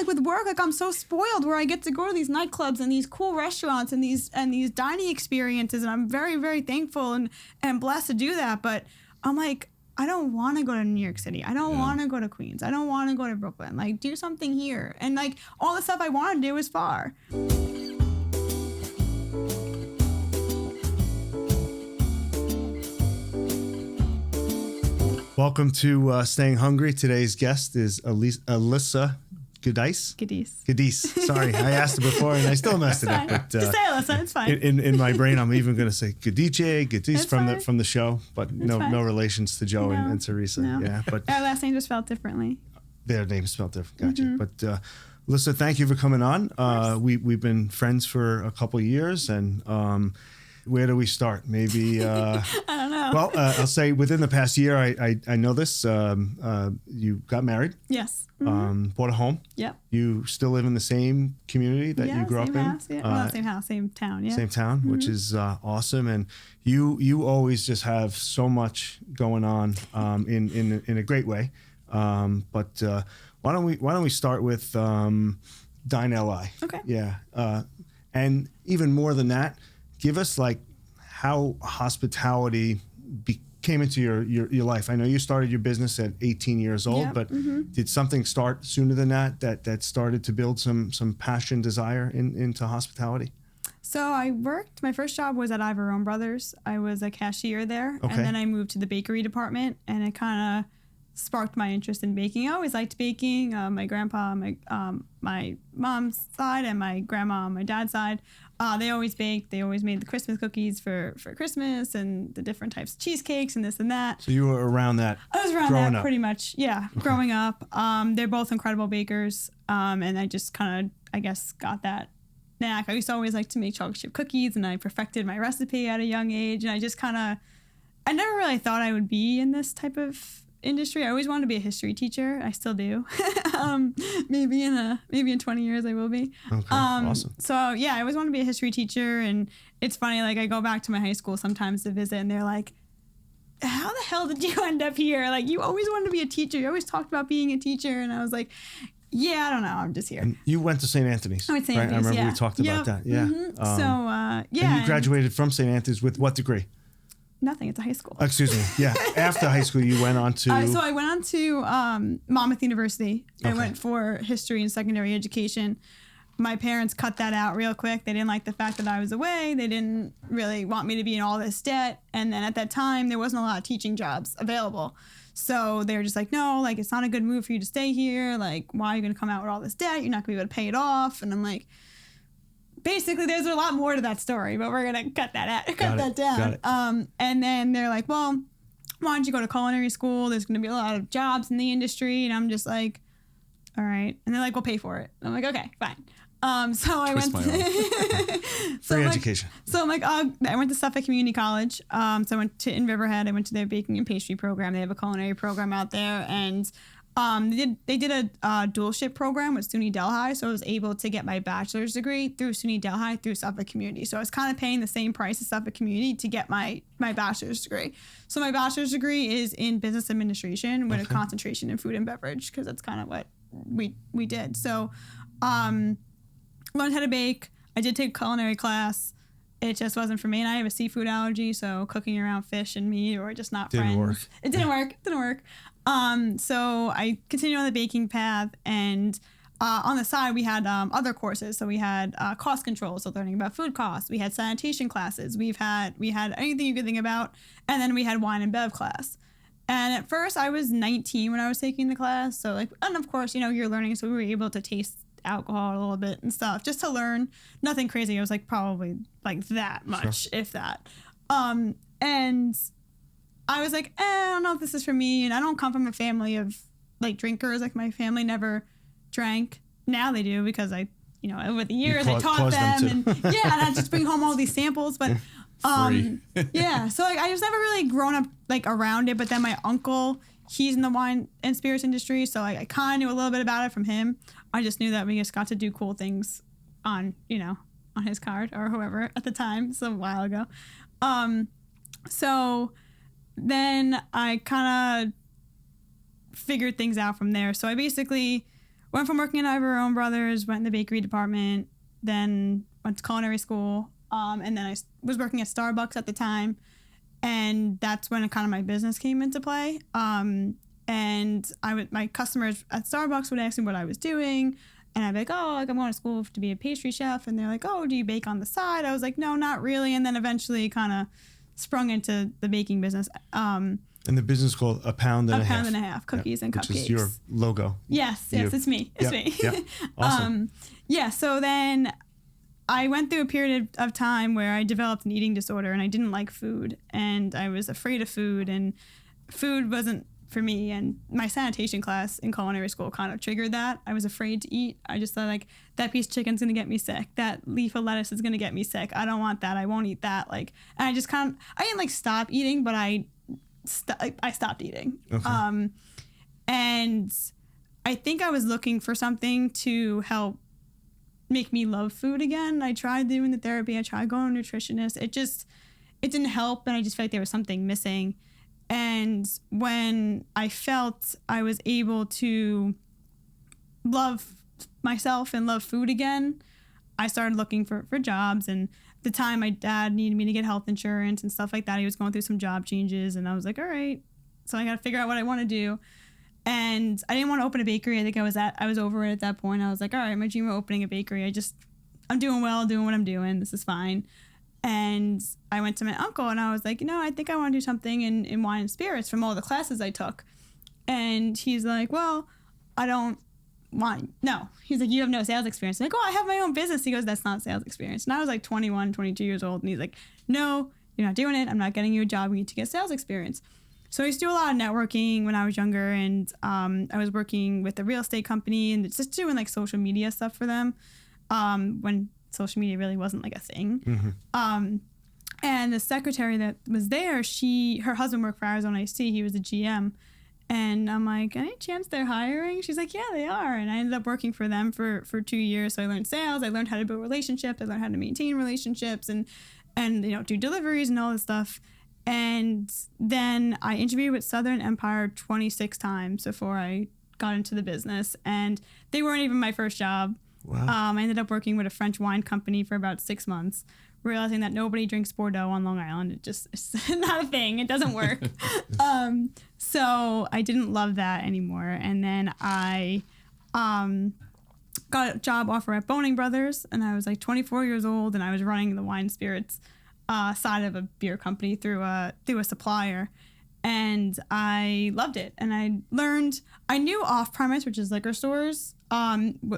with work, like I'm so spoiled where I get to go to these nightclubs and these cool restaurants and these dining experiences, and I'm very, very thankful and blessed to do that. But I'm like, I don't want to go to New York City. I don't want to go to Queens. I don't want to go to Brooklyn. Like, do something here. And like all the stuff I want to do is far. Welcome to Staying Hungry. Today's guest is Alyssa Guidice. Guidice. Sorry, I asked it before and I still messed it up. But, just say Alyssa, it's fine. In my brain, I'm even going to say Guidice from the show, but no relations to Joe and Teresa. No. Yeah, but our last name just spelled differently. Their names spelled different. Gotcha. But Alyssa, thank you for coming on. We've been friends for a couple of years, and where do we start? Maybe I don't know. Well, I'll say within the past year, I know this. You got married. Yes. Bought a home. Yep. You still live in the same community that you grew up in? House, yeah. Well, not same house, same town. Yeah. Same town, which is awesome. And you always just have so much going on in a great way. But why don't we start with Dine LI? Okay. Yeah. And even more than that, give us like how hospitality came into your life. I know you started your business at 18 years old, but did something start sooner than that started to build some passion, desire into hospitality? So I worked, my first job was at Ivorone Brothers. I was a cashier there. Okay. And then I moved to the bakery department, and it kind of sparked my interest in baking. I always liked baking. My grandpa, my mom's side, and my grandma on my dad's side, they always baked. They always made the Christmas cookies for Christmas and the different types of cheesecakes and this and that. So you were around that. I was around that pretty much. Yeah, okay. Growing up. They're both incredible bakers, and I just kind of, I guess, got that knack. I used to always like to make chocolate chip cookies, and I perfected my recipe at a young age. And I just I never really thought I would be in this type of industry. I always wanted to be a history teacher. I still do. Maybe in 20 years I will be. Okay, awesome. So yeah, I always want to be a history teacher, and it's funny. Like I go back to my high school sometimes to visit, and they're like, "How the hell did you end up here? Like you always wanted to be a teacher. You always talked about being a teacher." And I was like, "Yeah, I don't know. I'm just here." And you went to St. Anthony's. I went to St. Anthony's. I remember we talked about that. Yeah. Mm-hmm. And you graduated from St. Anthony's with what degree? Nothing. It's a high school. Excuse me. Yeah. After high school, you went on to... So I went on to Monmouth University. I went for history and secondary education. My parents cut that out real quick. They didn't like the fact that I was away. They didn't really want me to be in all this debt. And then at that time, there wasn't a lot of teaching jobs available. So they were just like, no, like, it's not a good move for you to stay here. Like, why are you going to come out with all this debt? You're not going to be able to pay it off. And I'm like... Basically, there's a lot more to that story, but we're gonna cut that down. And then they're like, "Well, why don't you go to culinary school? There's gonna be a lot of jobs in the industry." And I'm just like, "All right." And they're like, "We'll pay for it." And I'm like, "Okay, fine." So I went free education. So I'm like, I went to Suffolk Community College. So I went to in Riverhead. I went to their baking and pastry program. They have a culinary program out there, and they did a dualship program with SUNY Delhi, so I was able to get my bachelor's degree through SUNY Delhi through Suffolk Community. So I was kind of paying the same price as Suffolk Community to get my bachelor's degree. So my bachelor's degree is in business administration with a concentration in food and beverage, because that's kind of what we did. So learned how to bake. I did take a culinary class. It just wasn't for me, and I have a seafood allergy, so cooking around fish and meat were just not friends. It didn't work. So I continued on the baking path, and on the side we had other courses. So we had cost control, so learning about food costs. We had sanitation classes. We had anything you could think about, and then we had wine and bev class. And at first I was 19 when I was taking the class, so and of course you're learning, so we were able to taste alcohol a little bit and stuff just to learn. Nothing crazy. It was like probably like that much, if that. And I was like, I don't know if this is for me. And I don't come from a family of like drinkers. Like my family never drank. Now they do, because I, over the years I taught them, and and I just bring home all these samples. But yeah, so like I just never really grown up like around it. But then my uncle, he's in the wine and spirits industry, so I kind of knew a little bit about it from him. I just knew that we just got to do cool things on his card or whoever at the time, so a while ago. So then I kind of figured things out from there. So I basically went from working at Ivor Brothers, went in the bakery department, then went to culinary school, and then I was working at Starbucks at the time, and that's when kind of my business came into play. And my customers at Starbucks would ask me what I was doing, and I'd be like, oh, like I'm going to school to be a pastry chef, and they're like, oh, do you bake on the side? I was like, no, not really, and then eventually kind of sprung into the baking business. And the business called A Pound and a Half. A Pound and a Half, cookies and cupcakes. Which is your logo. Yes, it's me. It's me. Yeah. Awesome. So then I went through a period of time where I developed an eating disorder, and I didn't like food, and I was afraid of food, and food wasn't for me. And my sanitation class in culinary school kind of triggered that. I was afraid to eat. I just thought, like, that piece of chicken's going to get me sick. That leaf of lettuce is going to get me sick. I don't want that. I won't eat that. Like, and I just I didn't like stop eating, but I stopped eating. Okay. And I think I was looking for something to help make me love food again. I tried doing the therapy. I tried going to a nutritionist. It didn't help, and I just felt like there was something missing. And when I felt I was able to love myself and love food again, I started looking for jobs. And at the time, my dad needed me to get health insurance and stuff like that. He was going through some job changes, and I was like, all right, so I got to figure out what I want to do. And I didn't want to open a bakery. I think I was over it at that point. I was like, all right, my dream of opening a bakery. I'm doing well, doing what I'm doing. This is fine. And I went to my uncle, and I was like, I think I want to do something in wine and spirits from all the classes I took. And he's like, well, I don't want, no. He's like, you have no sales experience. I'm like, oh, I have my own business. He goes, that's not sales experience. And I was like 21, 22 years old. And he's like, no, you're not doing it. I'm not getting you a job. We need to get sales experience. So I used to do a lot of networking when I was younger. And I was working with a real estate company and just doing like social media stuff for them when social media really wasn't like a thing. Mm-hmm. And the secretary that was there, her husband worked for Arizona IC. He was the GM. And I'm like, any chance they're hiring? She's like, yeah, they are. And I ended up working for them for 2 years. So I learned sales. I learned how to build relationships. I learned how to maintain relationships and do deliveries and all this stuff. And then I interviewed with Southern Empire 26 times before I got into the business. And they weren't even my first job. Wow. I ended up working with a French wine company for about 6 months, realizing that nobody drinks Bordeaux on Long Island. It's not a thing. It doesn't work. So I didn't love that anymore. And then I got a job offer at Boning Brothers, and I was like 24 years old, and I was running the wine spirits side of a beer company through a supplier. And I loved it. And I knew off-premise, which is liquor stores,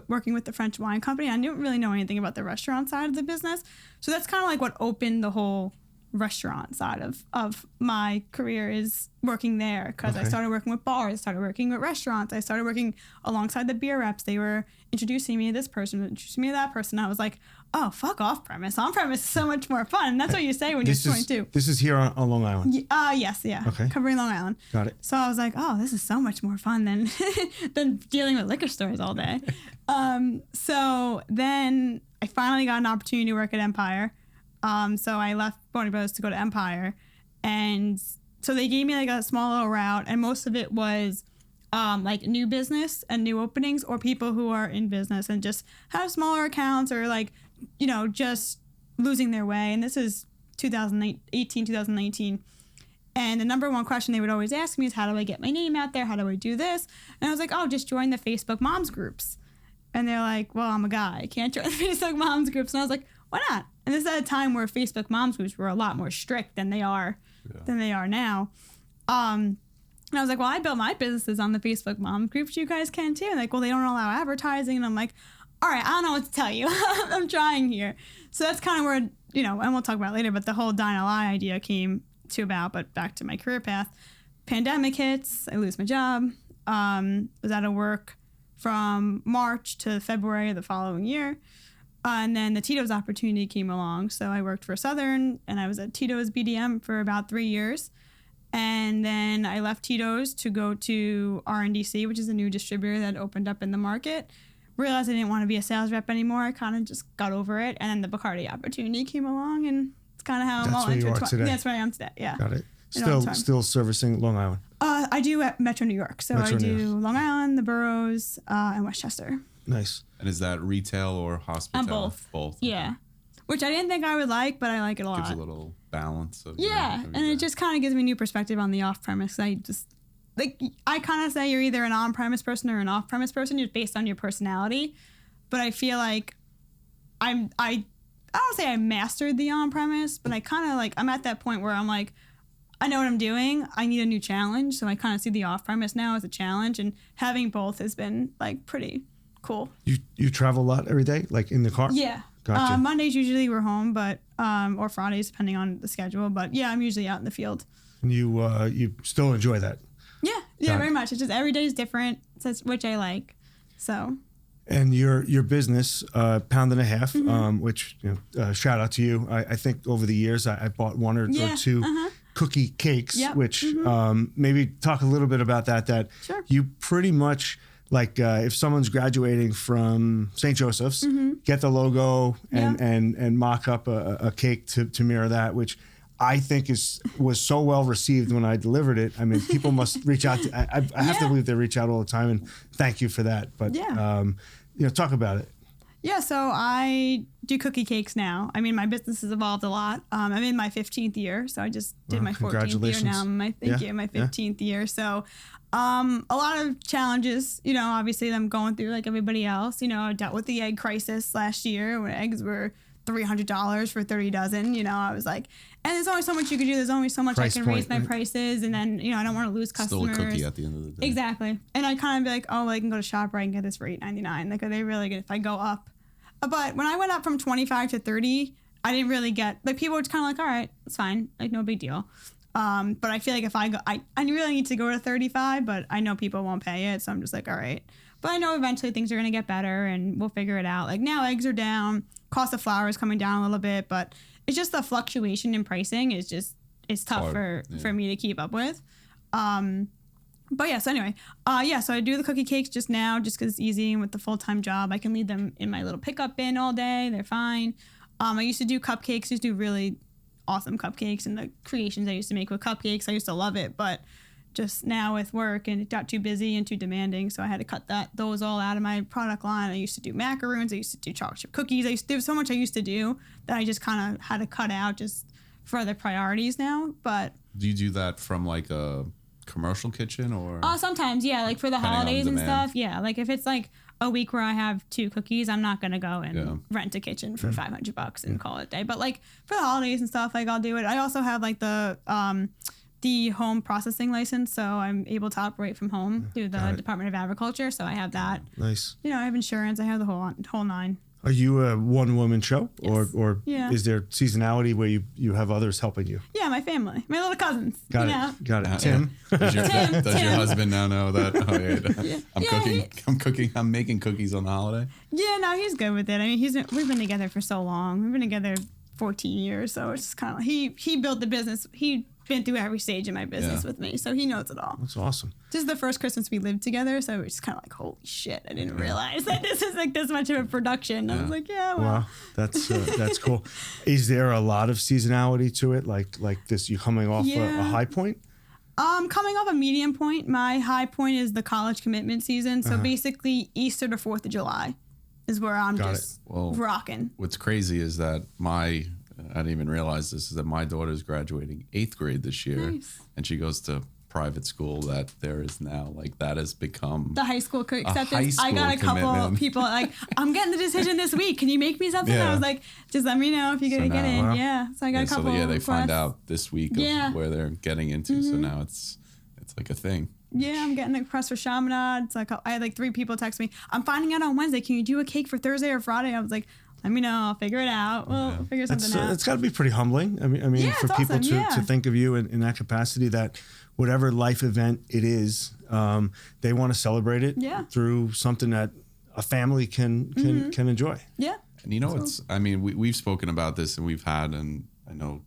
working with the French wine company. I didn't really know anything about the restaurant side of the business. So that's kind of like what opened the whole restaurant side of my career, is working there, because I started working with bars, I started working with restaurants, I started working alongside the beer reps. They were introducing me to this person, introducing me to that person. I was like, oh, fuck off-premise. On-premise is so much more fun. And that's what you say when you're 22. This is here on Long Island? Yes, yeah. Okay. Covering Long Island. Got it. So I was like, oh, this is so much more fun than dealing with liquor stores all day. So then I finally got an opportunity to work at Empire. So I left Boning Brothers to go to Empire. And so they gave me like a small little route, and most of it was like new business and new openings, or people who are in business and just have smaller accounts, or like, just losing their way. And this is 2018, 2019. And the number one question they would always ask me is, how do I get my name out there? How do I do this? And I was like, oh, just join the Facebook moms groups. And they're like, well, I'm a guy. I can't join the Facebook moms groups. And I was like, why not? And this is at a time where Facebook moms groups were a lot more strict than they are now. And I was like, well, I built my businesses on the Facebook mom groups. You guys can too. And like, well, they don't allow advertising. And I'm like, all right, I don't know what to tell you. I'm trying here. So that's kind of where, and we'll talk about it later, but the whole Dine LI idea came to about. But back to my career path. Pandemic hits. I lose my job. Was out of work from March to February of the following year. And then the Tito's opportunity came along. So I worked for Southern, and I was at Tito's BDM for about 3 years. And then I left Tito's to go to RNDC, which is a new distributor that opened up in the market. Realized I didn't want to be a sales rep anymore. I kind of just got over it. And then the Bacardi opportunity came along, and it's kind of how I'm all intertwined. That's where I am today. Yeah. Got it. Still servicing Long Island. I do at Metro New York. So I do Long Island, the boroughs, and Westchester. Nice. And is that retail or hospitality? Both. Both. Yeah. Okay. Which I didn't think I would like, but I like it a lot. Gives a little balance. Of and it just kind of gives me a new perspective on the off-premise. I kind of say you're either an on-premise person or an off-premise person just based on your personality. But I feel like I don't say I mastered the on-premise, but I kind of I'm at that point where I'm like, I know what I'm doing. I need a new challenge. So I kind of see the off-premise now as a challenge, and having both has been pretty cool. You travel a lot every day, in the car? Yeah. Gotcha. Mondays usually we're home, but or Fridays depending on the schedule. But yeah, I'm usually out in the field. And you still enjoy that? Yeah, very much. It's just every day is different, which I like. So. And your business, Pound and a Half, which shout out to you. I think over the years I bought one or two cookie cakes, which maybe talk a little bit about that. That sure. You pretty much if someone's graduating from St. Joseph's, get the logo and mock up a cake to mirror that, which I think was so well received when I delivered it. I mean, people must reach out to. I have to believe they reach out all the time, and thank you for that. But talk about it. Yeah, so I do cookie cakes now. I mean, my business has evolved a lot. I'm in my 15th year, so I just did my 14th year now. My 15th year. So a lot of challenges, obviously I'm going through like everybody else. I dealt with the egg crisis last year when eggs were $300 for 30 dozen. I was like, and there's only so much you can do. There's only so much I can raise my prices. And then, I don't want to lose customers. Still a cookie at the end of the day. Exactly. And I kind of be like, oh, I can go to ShopRite and get this for $8.99. Like, are they really good if I go up? But when I went up from 25 to 30, I didn't really get, people were kind of like, all right, it's fine. Like, no big deal. But I feel like if I go, I really need to go to 35, but I know people won't pay it. So I'm just like, all right. But I know eventually things are going to get better and we'll figure it out. Like now eggs are down, cost of flour is coming down a little bit, but it's just the fluctuation in pricing is just, it's tough for me to keep up with. But yeah, so anyway, so I do the cookie cakes just now just because it's easy, and with the full-time job, I can leave them in my little pickup bin all day. They're fine. I used to do cupcakes, used to do really awesome cupcakes, and the creations I used to make with cupcakes, I used to love it, but just now with work and it got too busy and too demanding, so I had to cut those all out of my product line. I used to do macaroons, I used to do chocolate chip cookies. There was so much I used to do that I just kind of had to cut out just for other priorities now. But do you do that from like a commercial kitchen or? Sometimes, yeah, like for the holidays and stuff. Yeah, like if it's like a week where I have 2 cookies, I'm not gonna go and rent a kitchen for $500 and call it a day. But like for the holidays and stuff, like I'll do it. I also have like the home processing license, so I'm able to operate from home through the Department of Agriculture. So I have that. Nice. I have insurance. I have the whole nine. Are you a one-woman show, yes. or is there seasonality where you have others helping you? Yeah, my family, my little cousins. Got it. Tim. Does your husband now know that? Oh, yeah. I'm cooking. I'm making cookies on the holiday. Yeah, no, he's good with it. I mean, we've been together for so long. We've been together 14 years, so it's just kind of like he built the business. He been through every stage of my business with me, so he knows it all. That's awesome. This is the first Christmas we lived together, so it's kind of like, holy shit, I didn't realize that this is like this much of a production. I was like, wow, that's cool. Is there a lot of seasonality to it, like this? You coming off a high point? Coming off a medium point. My high point is the college commitment season, so basically Easter to 4th of July is where I'm rocking. What's crazy is that I didn't even realize this, is that my daughter's graduating 8th grade this year. Nice. And she goes to private school that there is now, like, that has become the high school acceptance. I got a couple people like, I'm getting the decision this week. Can you make me something? I was like, just let me know if you're going to get in. Wow. Yeah. So I got a couple. So they find out this week of where they're getting into. So now it's like a thing. Yeah, I'm getting the request for Chaminade. It's like I had like 3 people text me. I'm finding out on Wednesday. Can you do a cake for Thursday or Friday? I was like, let me know. I'll figure it out. We'll figure something out. It's got to be pretty humbling. I mean, for people to think of you in that capacity, that whatever life event it is, they want to celebrate it through something that a family can enjoy. Yeah. And we've spoken about this, and we've had, and I know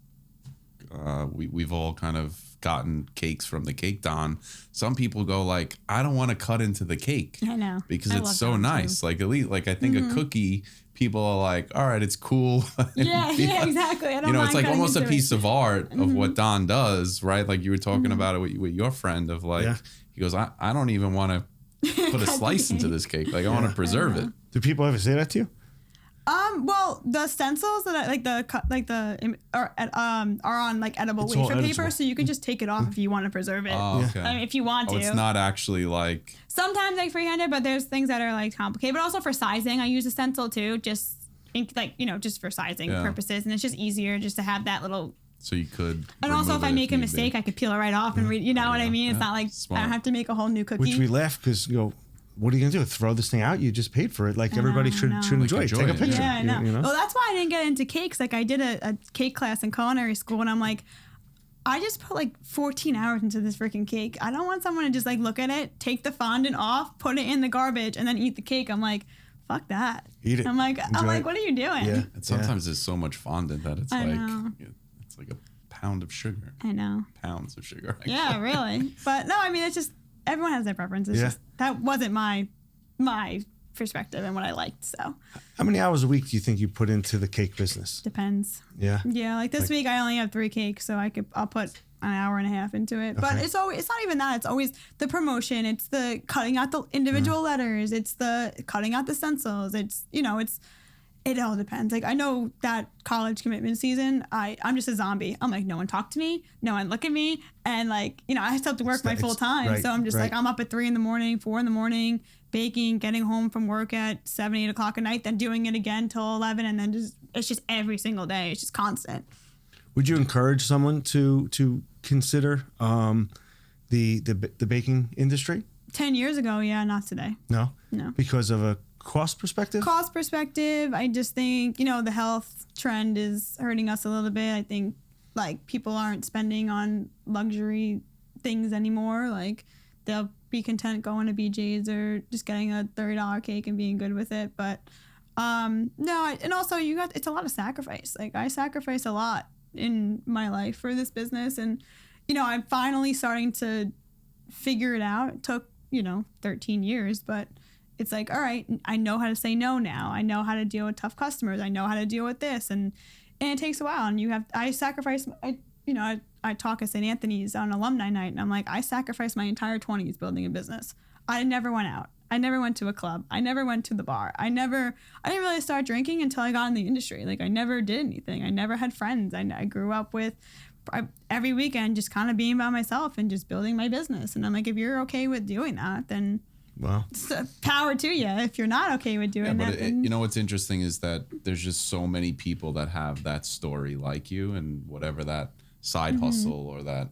we've all kind of gotten cakes from the Cake Don. Some people go like, I don't want to cut into the cake. I know. Because it's so nice. Too. Like at least, like I think a cookie, people are like, all right, it's cool. Yeah, exactly. I don't you know, mind it's like almost a piece of art of what Mm-hmm. Don does, right? Like you were talking about it with your friend of like, he goes, I don't even want to put a slice into this cake. Like I want to preserve it. Do people ever say that to you? Well, the stencils that are on like edible It's all wafer paper, editable. so you can just take it off if you want to preserve it. Oh, okay. I mean, if you want to. It's not actually like. Sometimes like freehanded, but there's things that are like complicated. But also for sizing, I use a stencil too, just just for sizing purposes, and it's just easier just to have that little. So you could. And also, if I make a mistake, I could peel it right off and read. You know what I mean? It's not like I don't have to make a whole new cookie. Which we laugh because what are you gonna do? Throw this thing out? You just paid for it. Like everybody should enjoy it. Take a picture. Yeah, I know. You know? Well, that's why I didn't get into cakes. Like I did a cake class in culinary school, and I'm like, I just put like 14 hours into this freaking cake. I don't want someone to just like look at it, take the fondant off, put it in the garbage, and then eat the cake. I'm like, fuck that. Eat it. I'm like, what are you doing? Yeah. And sometimes there's so much fondant that it's like a pound of sugar. I know. Pounds of sugar. Yeah, really. But no, I mean, it's just everyone has their preferences. Just that wasn't my perspective and what I liked. So how many hours a week do you think you put into the cake business? depends. Yeah. Yeah, like this week I only have 3 cakes, so I'll put an hour and a half into it. But it's not even that. It's always the promotion. It's the cutting out the individual letters. It's the cutting out the stencils. It all depends. Like I know that college commitment season, I'm just a zombie. I'm like, no one talk to me, no one look at me, and like I still have to work my full time. Right, so I'm just like I'm up at 3 a.m, 4 a.m, baking, getting home from work at 7, 8 o'clock at night, then doing it again till 11, and then it's just every single day. It's just constant. Would you encourage someone to consider the baking industry? 10 years ago, yeah, not today. No. Because of a cost perspective? I just think, the health trend is hurting us a little bit. I think like people aren't spending on luxury things anymore. Like they'll be content going to BJ's or just getting a $30 cake and being good with it. But no, and also it's a lot of sacrifice. Like I sacrifice a lot in my life for this business, and I'm finally starting to figure it out. It took 13 years, but it's like, all right, I know how to say no now. I know how to deal with tough customers. I know how to deal with this, and it takes a while. And I sacrifice. I talk at St. Anthony's on alumni night, and I'm like, I sacrificed my entire 20s building a business. I never went out. I never went to a club. I never went to the bar. I didn't really start drinking until I got in the industry. Like I never did anything. I never had friends. I grew up with every weekend just kind of being by myself and just building my business. And I'm like, if you're okay with doing that, then power to you. If you're not okay with doing that, then... what's interesting is that there's just so many people that have that story like you, and whatever that side hustle or that,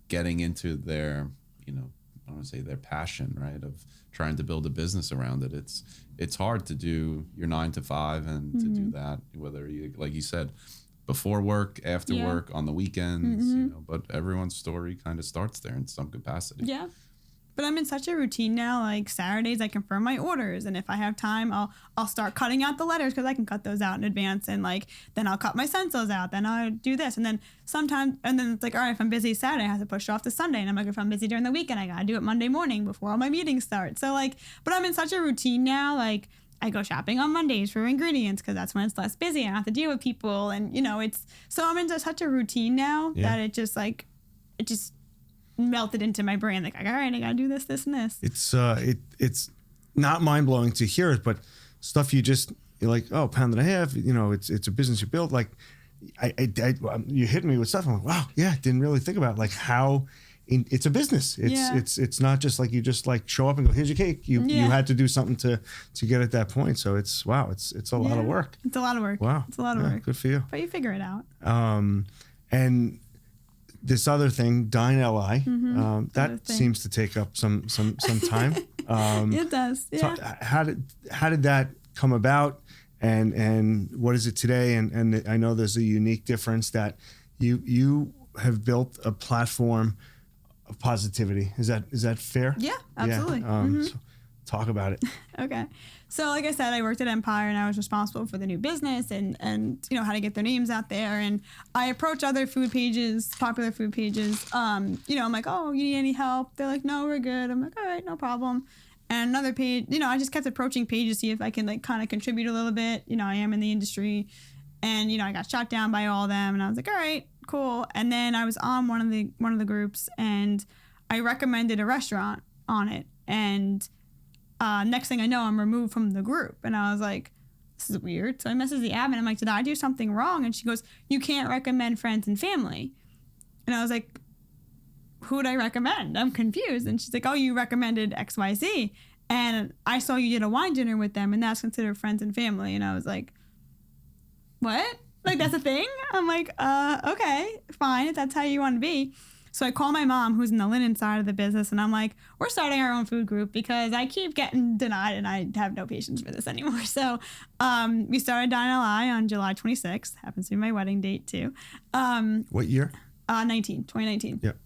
getting into their, I don't want to say their passion, right, of trying to build a business around it. It's hard to do your 9 to 5 and to do that, whether you, like you said, before work, after work, on the weekends, but everyone's story kind of starts there in some capacity. Yeah. But I'm in such a routine now. Like Saturdays, I confirm my orders, and if I have time, I'll start cutting out the letters because I can cut those out in advance. And like then I'll cut my stencils out. Then I'll do this, and then it's like, all right, if I'm busy Saturday, I have to push it off to Sunday. And I'm like, if I'm busy during the weekend, I gotta do it Monday morning before all my meetings start. So like, but I'm in such a routine now. Like I go shopping on Mondays for ingredients because that's when it's less busy. I don't have to deal with people, and I'm into such a routine now that it just melted into my brain. Like, all right, I gotta do this, and this. It's not mind blowing to hear it, but stuff you're like, oh, £1.50. It's a business you built. Like, you hit me with stuff. I'm like, wow, didn't really think about like how it's a business. It's not just like you just like show up and go, here's your cake. You had to do something to get at that point. So it's a lot of work. It's a lot of work. Wow, it's a lot of work. Good for you. But you figure it out. And this other thing, Dine LI, that seems to take up some time. It does. Yeah. So how did that come about, and what is it today? And I know there's a unique difference that you have built a platform of positivity. Is that fair? Yeah, absolutely. So talk about it. Okay. So like I said, I worked at Empire and I was responsible for the new business and you know, how to get their names out there. And I approached other food pages, popular food pages. You know, I'm like, oh, you need any help? They're like, no, we're good. I'm like, all right, no problem. And another page, you know, I just kept approaching pages to see if I can like kind of contribute a little bit. You know, I am in the industry. And, you know, I got shot down by all of them and I was like, all right, cool. And then I was on one of the groups and I recommended a restaurant on it. And next thing I know, I'm removed from the group. And I was like, this is weird. So I messaged the admin. I'm like, did I do something wrong? And she goes, you can't recommend friends and family. And I was like, who would I recommend? I'm confused. And she's like, oh, you recommended XYZ. And I saw you did a wine dinner with them and that's considered friends and family. And I was like, what? Like, that's a thing? I'm like, okay, fine, if that's how you want to be. So I call my mom, who's in the linen side of the business, and I'm like, we're starting our own food group because I keep getting denied and I have no patience for this anymore. So we started Dine LI on July 26th. Happens to be my wedding date, too. What year? 2019. Yep.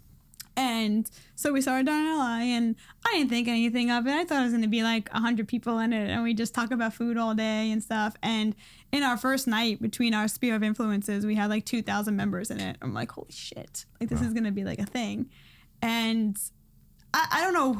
And so we started Dine LI, and I didn't think anything of it. I thought it was going to be like 100 people in it, and we just talk about food all day and stuff. And in our first night, between our sphere of influences, we had like 2,000 members in it. I'm like, holy shit. Like, this is going to be like a thing. And I don't know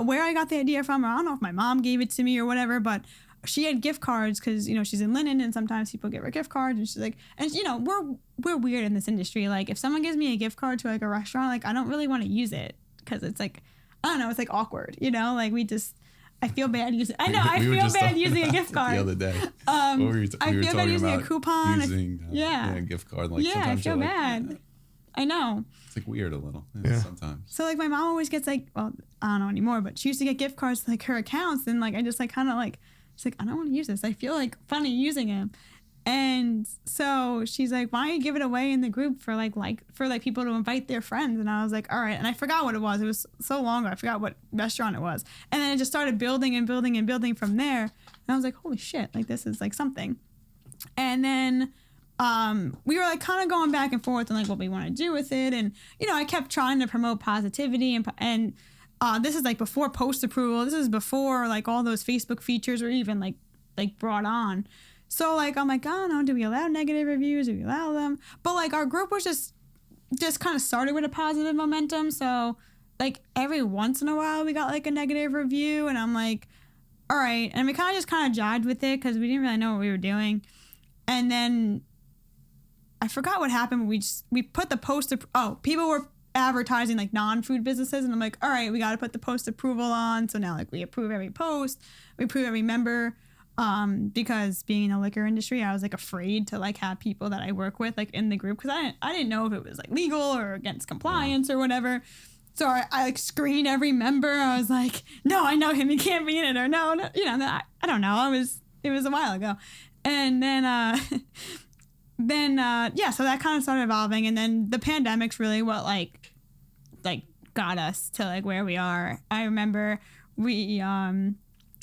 where I got the idea from. I don't know if my mom gave it to me or whatever, but she had gift cards because, you know, she's in linen and sometimes people give her gift cards. And she's like, and, you know, we're weird in this industry. Like, if someone gives me a gift card to like a restaurant, like, I don't really want to use it because it's like, I don't know, it's like awkward, you know, like I feel bad using. I know I feel bad using a gift card the other day. I feel bad using a coupon. Using a gift card. Like, yeah, I feel bad. Like, I know. It's like weird a little sometimes. So like my mom always gets like, well, I don't know anymore, but she used to get gift cards to like her accounts, and like I just like kind of like, she's like, I don't want to use this. I feel like funny using them. And so she's like, why don't you give it away in the group for people to invite their friends? And I was like, all right. And I forgot what it was. It was so long ago. I forgot what restaurant it was. And then it just started building and building and building from there. And I was like, holy shit, like this is like something. And then we were like kind of going back and forth on like what we want to do with it. And, you know, I kept trying to promote positivity and this is like before post approval. This is before like all those Facebook features were even like brought on. So like I'm like, I don't know, do we allow negative reviews? Do we allow them? But like our group was just kind of started with a positive momentum. So like every once in a while we got like a negative review, and I'm like, all right. And we kind of jived with it because we didn't really know what we were doing. And then I forgot what happened. We put the post. People were advertising like non-food businesses, and I'm like, all right, we got to put the post approval on. So now like we approve every post, we approve every member. Because being in the liquor industry, I was like afraid to like have people that I work with like in the group because I didn't know if it was like legal or against compliance or whatever. So I like screened every member. I was like, no, I know him, he can't be in it, or no, you know, I don't know. It was a while ago, and then so that kind of started evolving, and then the pandemic's really what like got us to like where we are. I remember we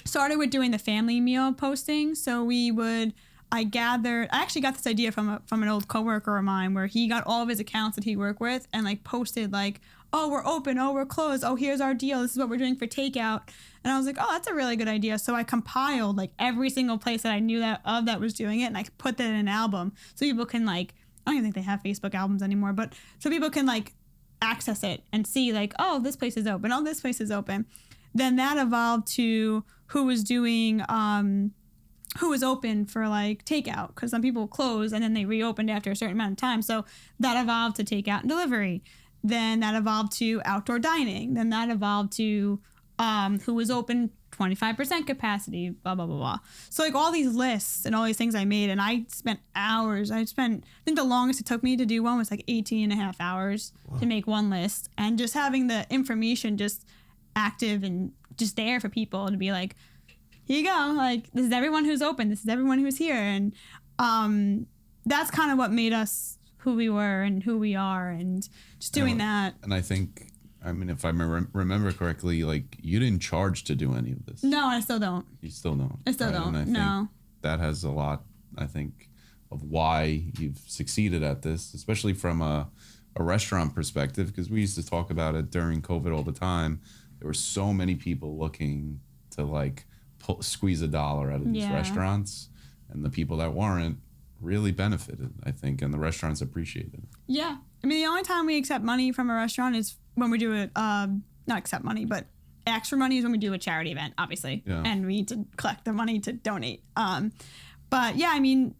started with doing the family meal posting. So I actually got this idea from an old coworker of mine where he got all of his accounts that he worked with and like posted like, oh, we're open, oh, we're closed, oh, here's our deal, this is what we're doing for takeout. And I was like, oh, that's a really good idea. So I compiled like every single place that I knew that was doing it, and I put that in an album so people can like, I don't even think they have Facebook albums anymore, but so people can like access it and see like, oh, this place is open, oh, this place is open. Then that evolved to who was open for like takeout, because some people closed and then they reopened after a certain amount of time. So that evolved to takeout and delivery. Then that evolved to outdoor dining. Then that evolved to who was open 25% capacity, blah, blah, blah, blah. So like all these lists and all these things I made, and I spent hours. I think the longest it took me to do one was like 18 and a half hours to make one list. And just having the information just active and just there for people to be like, here you go, like this is everyone who's open, this is everyone who's here. And that's kind of what made us who we were and who we are, and just doing that. And I think, I mean, if I remember correctly, like you didn't charge to do any of this. No, I still don't. You still don't. I still don't. And I think that has a lot, I think, of why you've succeeded at this, especially from a restaurant perspective, because we used to talk about it during COVID all the time. There were so many people looking to like squeeze a dollar out of these restaurants, and the people that weren't really benefited, I think, and the restaurants appreciated it. Yeah. I mean, the only time we accept money from a restaurant is when we do it, not accept money, but ask for money is when we do a charity event, obviously. Yeah. And we need to collect the money to donate. But yeah, I mean,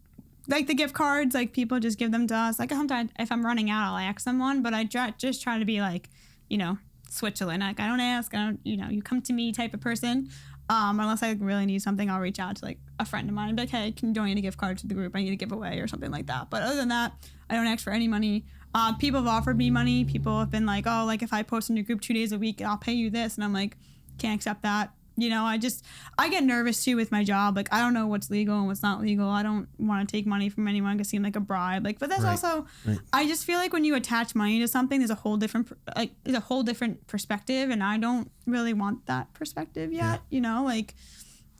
like the gift cards, like people just give them to us. Like sometimes if I'm running out, I'll ask someone, but I just try to be like, you know, Switzerland. Like I don't ask, you come to me type of person. Unless I really need something, I'll reach out to like a friend of mine and be like, hey, can you donate a gift card to the group? I need a giveaway or something like that. But other than that, I don't ask for any money. People have offered me money. People have been like, oh, like if I post in your group 2 days a week, I'll pay you this. And I'm like, can't accept that. You know, I get nervous too with my job. Like, I don't know what's legal and what's not legal. I don't want to take money from anyone to seem like a bribe. Like, but that's also, I just feel like when you attach money to something, there's a whole different perspective. And I don't really want that perspective yet. Yeah. You know, like,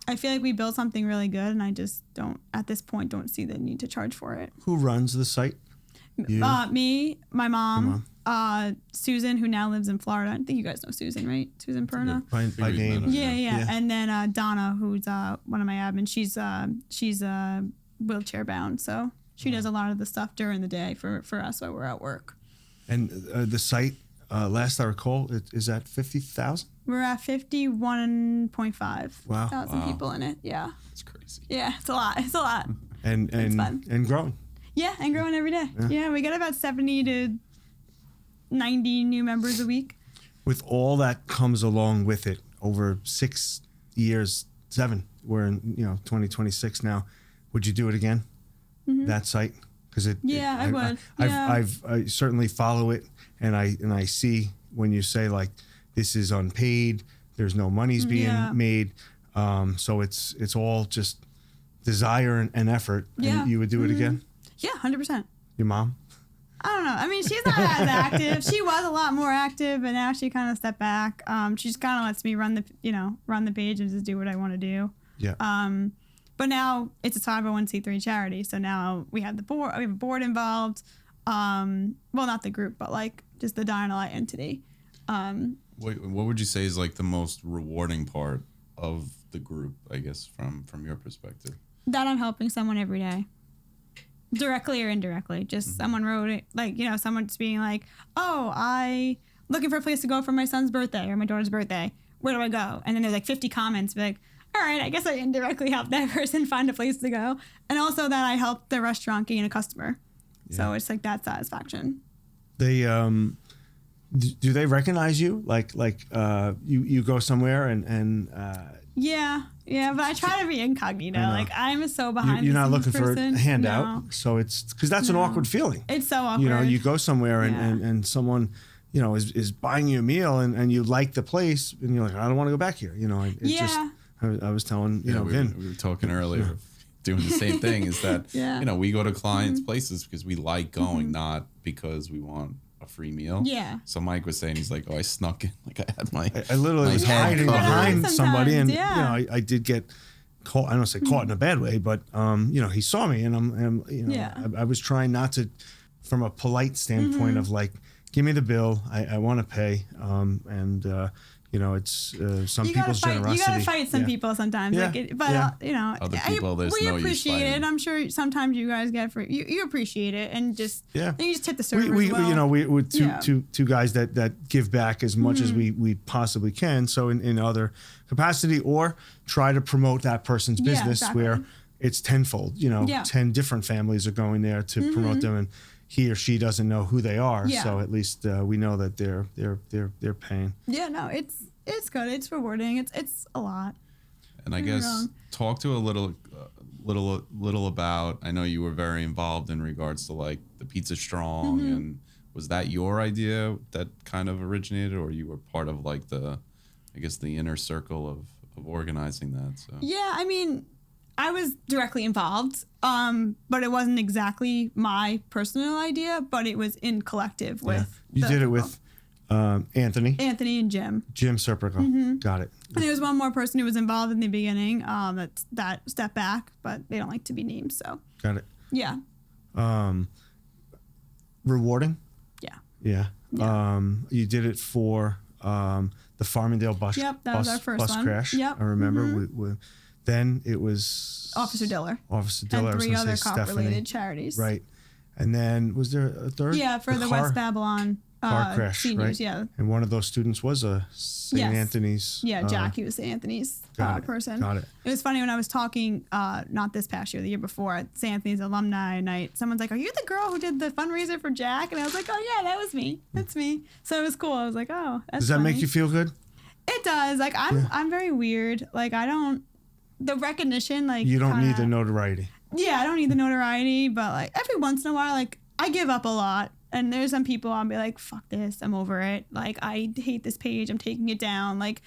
I feel like we built something really good and I just at this point, don't see the need to charge for it. Who runs the site? Me, my mom. Susan, who now lives in Florida. I think you guys know Susan, right? Susan Perna. By name. Yeah. And then Donna, who's one of my admins. She's wheelchair bound, so she does a lot of the stuff during the day for us while we're at work. And the site, last I recall, is at 50,000. We're at 51.5 thousand people in it. Yeah, it's crazy. Yeah, it's a lot. It's a lot. And it's fun. And growing. Yeah, and growing every day. Yeah, we get about 70 to 90 new members a week. With all that comes along with it over 6 years, 7, we're in 2026 now. Would you do it again? Mm-hmm. That site? Because I would. I certainly follow it, and I see when you say like this is unpaid, there's no money's being made, so it's all just desire and effort. Yeah. And you would do it again? Yeah, 100%. Your mom? I don't know. I mean, she's not as active. She was a lot more active, but now she kind of stepped back. She just kind of lets me run the page and just do what I want to do. Yeah. But now it's a 501c3 charity, so now we have the board. We have a board involved. Well, not the group, but like just the Dine LI entity. What would you say is like the most rewarding part of the group? I guess from your perspective. That I'm helping someone every day. Directly or indirectly, just someone wrote it, like, someone's being like, oh, I looking for a place to go for my son's birthday or my daughter's birthday. Where do I go? And then there's like 50 comments, like, all right, I guess I indirectly helped that person find a place to go. And also that I helped the restaurant gain a customer. Yeah. So it's like that satisfaction. They, do they recognize you? Like you go somewhere and Yeah, but I try to be incognito. Like I'm so behind. You're not looking for a handout, so it's because that's an awkward feeling. It's so awkward. You go somewhere and someone, is buying you a meal and you like the place and you're like, I don't want to go back here. I was telling Vin. We were talking earlier, doing the same thing. Is that we go to clients' places because we like going, not because we want a free meal. Yeah. So Mike was saying, he's like, oh, I snuck in. Like I had I literally was hiding behind somebody, and I did get caught. I don't say caught in a bad way, but he saw me, and I was trying not to, from a polite standpoint of like, give me the bill. I want to pay. It's some people's generosity. You gotta fight some people sometimes. Other people, there's we no appreciate use it. I'm sure sometimes you guys get free. You appreciate it, and just then you just hit the server. We're two guys that give back as much as we possibly can. So in other capacity, or try to promote that person's business where it's tenfold. 10 different families are going there to promote them, and he or she doesn't know who they are, so at least we know that they're paying. Yeah, no, it's good. It's rewarding. It's a lot. And I guess talk to a little about. I know you were very involved in regards to like the Pizza Strong, and was that your idea that kind of originated, or you were part of like the inner circle of organizing that? So yeah, I mean, I was directly involved, but it wasn't exactly my personal idea, but it was in collective with. You did it with Anthony and Jim Serpico. Got it. And there was one more person who was involved in the beginning that stepped back, but they don't like to be named, so. Got it. Yeah. Rewarding? Yeah. Yeah. You did it for the Farmingdale bus. Yep, that was our first bus one. crash. Yep. I remember. Then it was Officer Diller. Officer Diller. And 3 other Stephanie. cop-related charities. Right. And then was there a third? Yeah, for the West Babylon car crash, seniors, right? yeah. And one of those students was a St. Anthony's. Yeah, Jack, he was St. Anthony's person. Got it. It was funny when I was talking, not this past year, the year before, at St. Anthony's alumni night. Someone's like, "Are you the girl who did the fundraiser for Jack?" And I was like, "Oh yeah, that was me. That's me." So it was cool. I was like, "Oh, that's Does that funny. make you feel good? It does. Like I'm very weird. Like I don't the recognition. Like You don't need the notoriety. Yeah, I don't need the notoriety. But like every once in a while, like I give up a lot. And there's some people I'll be like, fuck this, I'm over it. Like, I hate this page, I'm taking it down. Like,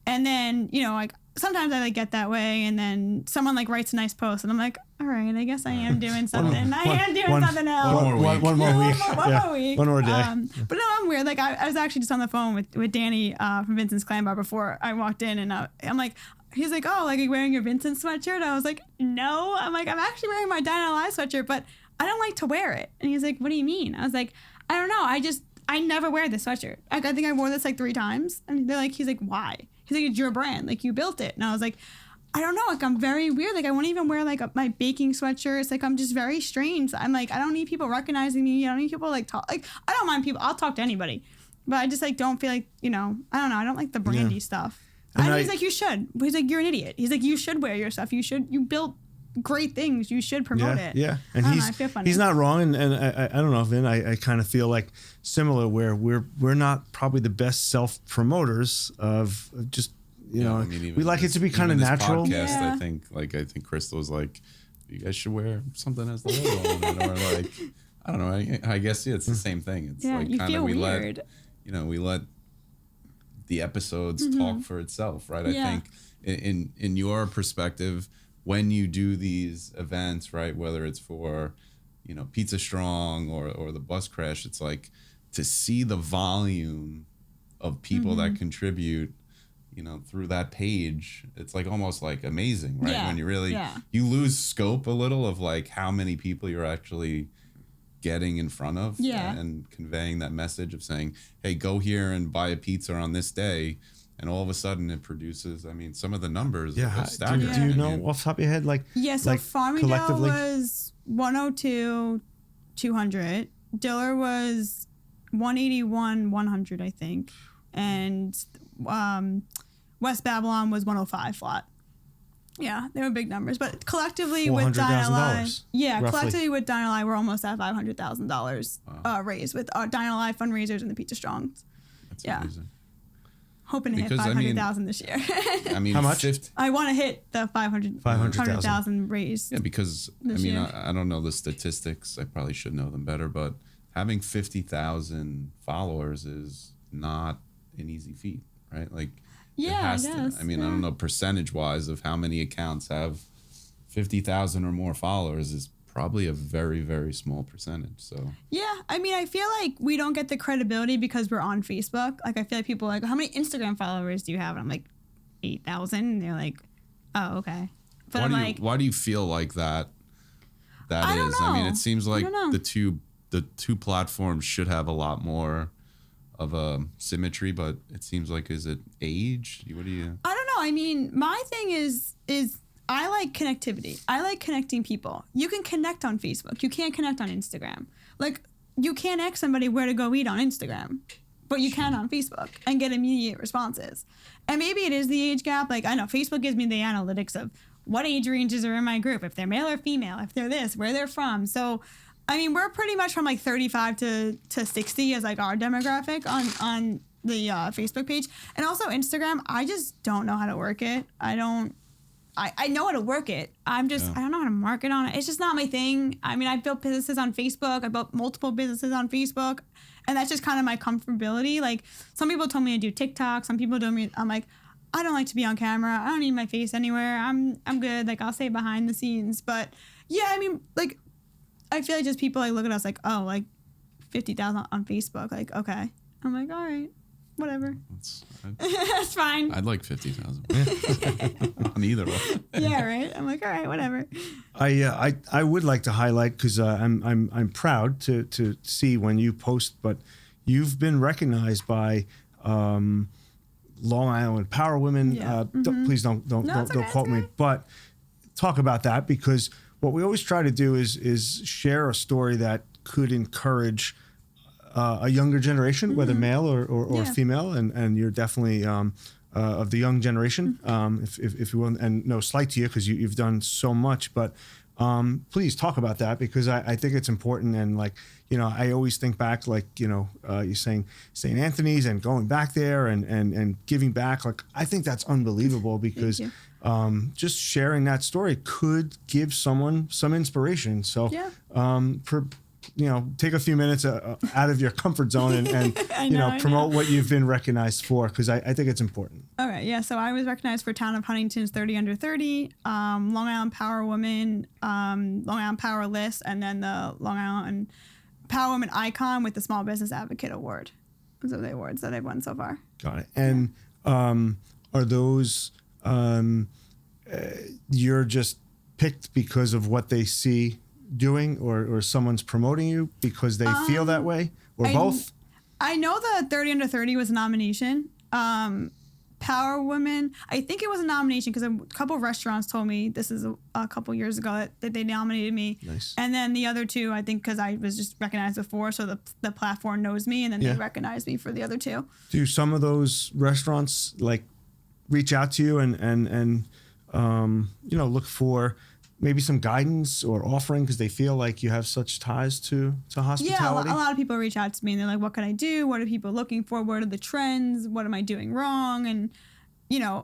and then, you know, like, sometimes I like get that way. And then someone like writes a nice post and I'm like, all right, I guess I am doing something. Something else. One more week. One more week. One more day. But no, I'm weird. Like, I was actually just on the phone with Danny from Vincent's Clan Bar before I walked in. And I'm like, he's like, oh, like, are you wearing your Vincent sweatshirt? I was like, no. I'm like, I'm actually wearing my Dine LI sweatshirt, but I don't like to wear it. And he's like, what do you mean? I was like, I don't know. I never wear this sweatshirt. Like, I think I wore this like 3 times. And he's like, why? He's like, it's your brand. Like, you built it. And I was like, I don't know. Like, I'm very weird. Like, I won't even wear like my baking sweatshirts. Like, I'm just very strange. I'm like, I don't need people recognizing me. I don't need people like talk. Like, I don't mind people. I'll talk to anybody. But I just like don't feel like, you know, I don't know. I don't like the brandy stuff. And he's like, you should. He's like, you're an idiot. He's like, you should wear your stuff. You built great things. You should promote it. Yeah, and he's not wrong. And I don't know, Vin. I kind of feel like similar where we're not probably the best self promoters of just you know. I mean, we like it to be kind of natural. Podcast, I think Crystal was like, you guys should wear something as the logo on it, or like I don't know. I guess it's the same thing. It's like kind of we let the episodes talk for itself, right? I think in your perspective, when you do these events, right, whether it's for, you know, Pizza Strong or the bus crash, it's like to see the volume of people that contribute, you know, through that page, it's like almost like amazing, right? When you really, you lose scope a little of like how many people you're actually getting in front of and conveying that message of saying, hey, go here and buy a pizza on this day. And all of a sudden it produces, I mean, some of the numbers are staggering. Do you know off the top of your head, like, so like Farmingdale was 102, 200. Diller was 181, 100, I think. And West Babylon was 105 flat. Yeah, they were big numbers. But collectively with Dine LI, collectively with Dine LI, we're almost at $500,000 raised with Dine LI fundraisers and the Pizza Strongs. That's amazing. Hoping to hit 500,000 this year. I mean, how much? I want to hit the 500,000 raised. Yeah, because I mean, I don't know the statistics. I probably should know them better, but having 50,000 followers is not an easy feat, right? Like, it has to. I mean, I don't know percentage wise of how many accounts have 50,000 or more followers is probably a very, very small percentage. So yeah, I mean, I feel like we don't get the credibility because we're on Facebook. Like, I feel like people are like, how many Instagram followers do you have? And I'm like, 8,000. And they're like, oh, okay. But why do you feel like that is? I mean, it seems like the two platforms should have a lot more of a symmetry, but it seems like, is it age? What do you? I don't know. I mean, my thing is I like connectivity. I like connecting people. You can connect on Facebook. You can't connect on Instagram. Like, you can't ask somebody where to go eat on Instagram, but you can on Facebook and get immediate responses. And maybe it is the age gap. Like, I know Facebook gives me the analytics of what age ranges are in my group, if they're male or female, if they're this, where they're from. So, I mean, we're pretty much from like 35 to 60 as like our demographic on the Facebook page. And also Instagram, I just don't know how to work it. I know how to work it. I don't know how to market on it. It's just not my thing. I mean, I built businesses on Facebook. I built multiple businesses on Facebook. And that's just kind of my comfortability. Like, some people told me to do TikTok. Some people told me, I'm like, I don't like to be on camera. I don't need my face anywhere. I'm good. Like, I'll stay behind the scenes. But yeah, I mean, like, I feel like just people like look at us like, oh, like 50,000 on Facebook. Like, okay. I'm like, all right. Whatever. That's fine. I'd like 50,000 on either one. Yeah, right. I'm like, all right, whatever. I would like to highlight, because I'm proud to see when you post, but you've been recognized by Long Island Power Women. Yeah. Please don't quote me, but talk about that, because what we always try to do is share a story that could encourage a younger generation, whether male or female, and you're definitely of the young generation, if you will, and no slight to you because you've done so much, but please talk about that, because I think it's important. And like, I always think back, like, you're saying St. Anthony's and going back there and giving back. Like, I think that's unbelievable, because just sharing that story could give someone some inspiration. So, take a few minutes out of your comfort zone and promote what you've been recognized for, because I think it's important. All right, yeah. So I was recognized for Town of Huntington's 30 Under 30, Long Island Power Woman, Long Island Power List, and then the Long Island Power Woman Icon with the Small Business Advocate Award. Those are the awards that I've won so far. Got it. And are those you're just picked because of what they see doing, or someone's promoting you because they feel that way, or both? I know the 30 Under 30 was a nomination. Power Women, I think it was a nomination because a couple of restaurants told me, this is a couple years ago, that they nominated me. Nice. And then the other two, I think because I was just recognized before, so the platform knows me, and then they recognized me for the other two. Do some of those restaurants like reach out to you and look for maybe some guidance or offering because they feel like you have such ties to hospitality? Yeah, a lot of people reach out to me and they're like, what can I do? What are people looking for? What are the trends? What am I doing wrong? And,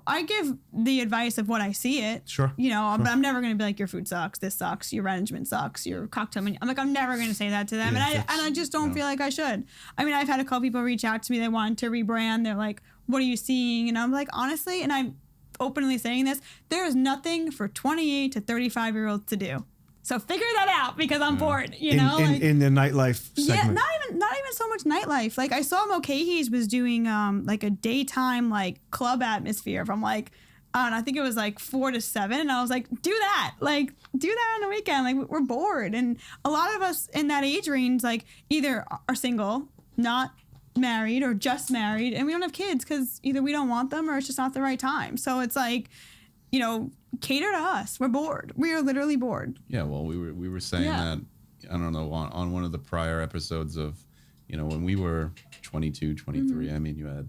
I give the advice of what I see it. Sure. But I'm never going to be like, your food sucks, this sucks, your management sucks, your cocktail menu. I'm like, I'm never going to say that to them. Yeah, and I just don't feel like I should. I mean, I've had a couple people reach out to me. They wanted to rebrand. They're like, what are you seeing? And I'm like, honestly, and I'm openly saying this, there is nothing for 28 to 35-year-olds to do. So figure that out, because I'm bored, in the nightlife segment. Yeah, not even so much nightlife. Like, I saw Mulcahy's was doing like a daytime like club atmosphere from like, I think it was like 4 to 7, and I was like, do that on the weekend. Like, we're bored, and a lot of us in that age range like either are single, not married, or just married, and we don't have kids because either we don't want them or it's just not the right time. So it's like, cater to us. We're bored. We are literally bored. Yeah, well, we were saying that, I don't know, on one of the prior episodes of, when we were 22, 23, I mean, you had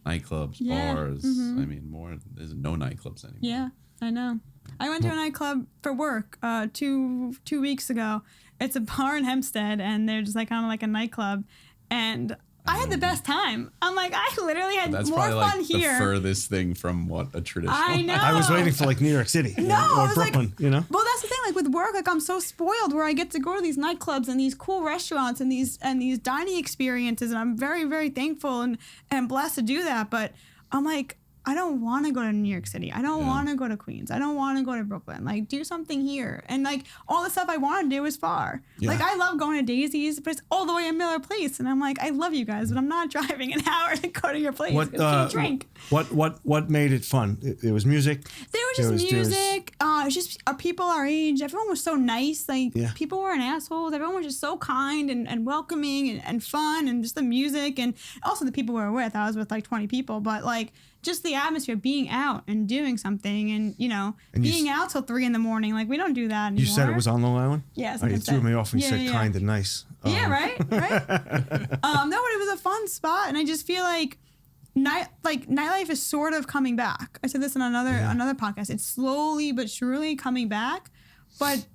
nightclubs, bars. I mean, there's no nightclubs anymore. Yeah, I know. I went to a nightclub for work 2 weeks ago. It's a bar in Hempstead, and they're just like kind of like a nightclub, and I had the best time. I'm like, I literally had more fun like here. The furthest thing from what a traditional. I know. I was waiting for like New York City or Brooklyn, Well, that's the thing. Like with work, like I'm so spoiled where I get to go to these nightclubs and these cool restaurants and these dining experiences, and I'm very, very thankful and blessed to do that. But I'm like, I don't want to go to New York City. I don't want to go to Queens. I don't want to go to Brooklyn. Like, do something here. And like all the stuff I want to do is far. Yeah. Like, I love going to Daisy's, but it's all the way in Miller Place. And I'm like, I love you guys, but I'm not driving an hour to go to your place. What can't drink. What made it fun? It was music. There was just music. It was just people our age. Everyone was so nice. Like people weren't assholes. Everyone was just so kind and welcoming and fun, and just the music, and also the people we were with. I was with like 20 people, but like just the atmosphere, being out and doing something, and being out till 3 a.m. Like, we don't do that anymore. You said it was on Long Island? Yeah. You threw me off when you said kind and nice. Yeah, right. No, but it was a fun spot, and I just feel like nightlife is sort of coming back. I said this in another podcast. It's slowly but surely coming back, but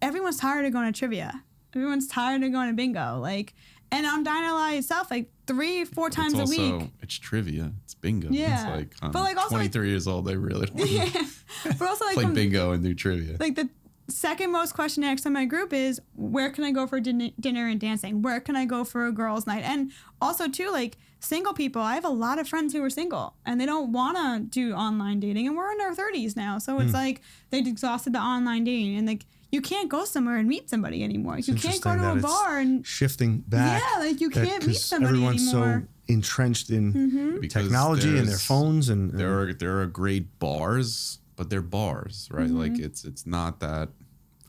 everyone's tired of going to trivia. Everyone's tired of going to bingo. Like, and on Dine LI itself, like 3-4 times a week. It's trivia. It's bingo. Yeah. It's like, but like also 23 years old, they really don't want to but also like play bingo and do trivia. Like the second most question asked on my group is, where can I go for dinner and dancing? Where can I go for a girls' night? And also too, like single people. I have a lot of friends who are single and they don't want to do online dating, and we're in our 30s now. So it's like they've exhausted the online dating, and like you can't go somewhere and meet somebody anymore. You can't go to a bar and shifting back. Yeah, like you can't meet somebody everyone's anymore. So entrenched in technology and their phones, and there are great bars, but they're bars, right? Like it's not that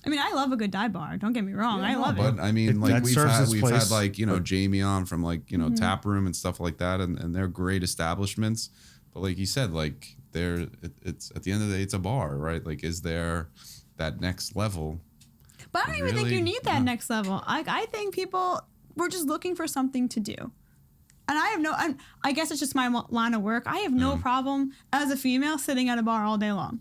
I mean, I love a good dive bar. Don't get me wrong. I love it. But I mean, like we've had like, you know, but, Jamie on from like, you know, Tap Room and stuff like that. And they're great establishments. But like you said, like it's at the end of the day, it's a bar, right? Like, is there that next level? But I don't even think you need that next level. I think we're just looking for something to do. And I guess it's just my line of work. I have no problem as a female sitting at a bar all day long.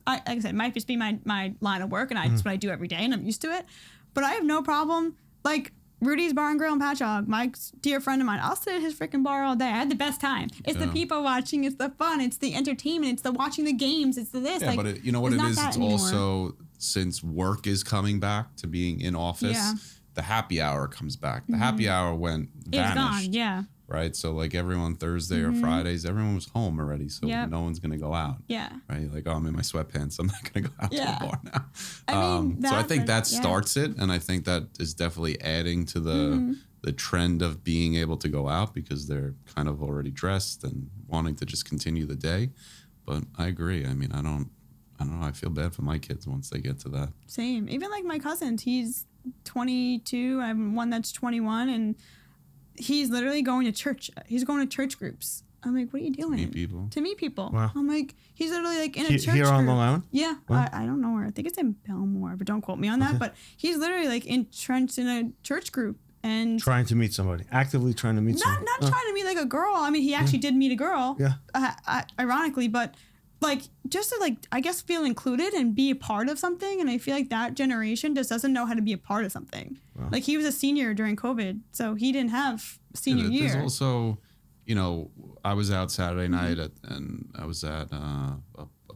Like I said, it might just be my line of work, and that's what I do every day, and I'm used to it. But I have no problem. Like Rudy's Bar and Grill in Patchogue, my dear friend of mine, I'll sit at his freaking bar all day. I had the best time. It's the people watching. It's the fun. It's the entertainment. It's the watching the games. It's the this. Yeah, but you know what it is? It's also, since work is coming back to being in office, the happy hour comes back. The happy hour vanished. It's gone, yeah. Right, so like everyone Thursday or Fridays, everyone was home already, so no one's gonna go out. Yeah. Right, like, oh, I'm in my sweatpants, I'm not gonna go out to the bar now. I mean, so I think that starts it, and I think that is definitely adding to the trend of being able to go out because they're kind of already dressed and wanting to just continue the day. But I agree. I mean, I don't know. I feel bad for my kids once they get to that. Same. Even like my cousin, he's 22. I have one that's 21, and he's literally going to church. He's going to church groups. I'm like, what are you doing? To meet people. Wow. I'm like, he's literally like in a church here group. on Long Island? Yeah. Wow. I don't know where. I think it's in Belmore, but don't quote me on that. But he's literally like entrenched in a church group and trying to meet somebody, actively trying to meet somebody. Not trying to meet like a girl. I mean, he actually did meet a girl. Yeah. Ironically, but like just to like, I guess, feel included and be a part of something. And I feel like that generation just doesn't know how to be a part of something. Wow. Like he was a senior during COVID, so he didn't have senior year. There's also, you know, I was out Saturday night and I was at a